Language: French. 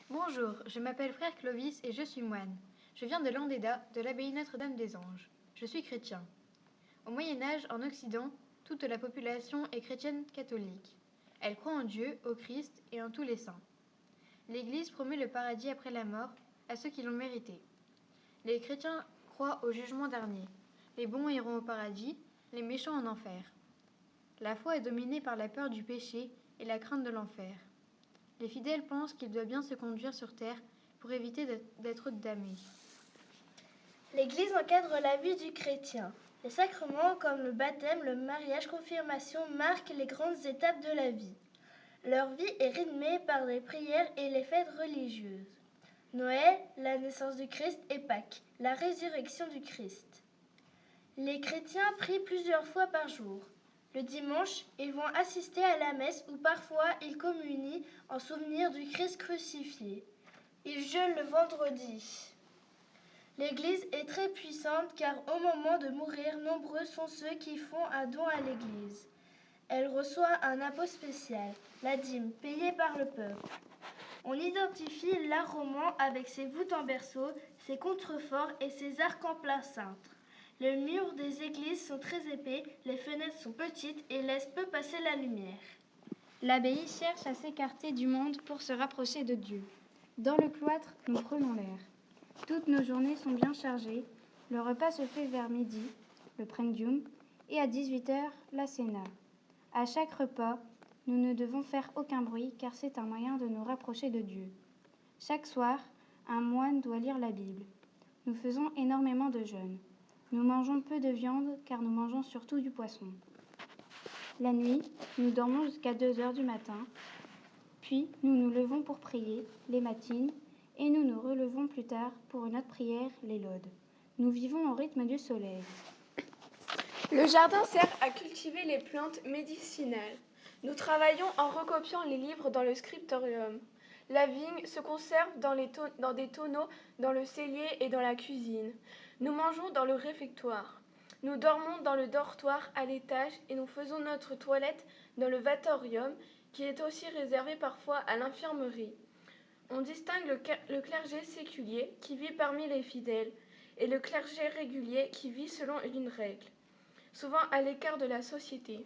Bonjour, je m'appelle frère Clovis et je suis moine. Je viens de Landéda, de l'abbaye Notre-Dame-des-Anges. Je suis chrétien. Au Moyen-Âge, en Occident, toute la population est chrétienne catholique. Elle croit en Dieu, au Christ et en tous les saints. L'Église promet le paradis après la mort à ceux qui l'ont mérité. Les chrétiens croient au jugement dernier. Les bons iront au paradis, les méchants en enfer. La foi est dominée par la peur du péché et la crainte de l'enfer. Les fidèles pensent qu'il doit bien se conduire sur terre pour éviter d'être damnés. L'Église encadre la vie du chrétien. Les sacrements comme le baptême, le mariage, confirmation marquent les grandes étapes de la vie. Leur vie est rythmée par les prières et les fêtes religieuses. Noël, la naissance du Christ, et Pâques, la résurrection du Christ. Les chrétiens prient plusieurs fois par jour. Le dimanche, ils vont assister à la messe où parfois ils communient en souvenir du Christ crucifié. Ils jeûnent le vendredi. L'Église est très puissante car au moment de mourir, nombreux sont ceux qui font un don à l'Église. Elle reçoit un impôt spécial, la dîme, payée par le peuple. On identifie l'art roman avec ses voûtes en berceau, ses contreforts et ses arcs en plein cintre. Les murs des églises sont très épais, les fenêtres sont petites et laissent peu passer la lumière. L'abbaye cherche à s'écarter du monde pour se rapprocher de Dieu. Dans le cloître, nous prenons l'air. Toutes nos journées sont bien chargées. Le repas se fait vers midi, le prendium, et à 18h, la cena. À chaque repas, nous ne devons faire aucun bruit car c'est un moyen de nous rapprocher de Dieu. Chaque soir, un moine doit lire la Bible. Nous faisons énormément de jeûnes. Nous mangeons peu de viande car nous mangeons surtout du poisson. La nuit, nous dormons jusqu'à 2h du matin, puis nous nous levons pour prier, les matines, et nous nous relevons plus tard pour une autre prière, les laudes. Nous vivons au rythme du soleil. Le jardin sert à cultiver les plantes médicinales. Nous travaillons en recopiant les livres dans le scriptorium. La vigne se conserve dans des tonneaux dans le cellier et dans la cuisine. Nous mangeons dans le réfectoire. Nous dormons dans le dortoir à l'étage et nous faisons notre toilette dans le vatorium qui est aussi réservé parfois à l'infirmerie. On distingue le clergé séculier qui vit parmi les fidèles et le clergé régulier qui vit selon une règle, souvent à l'écart de la société.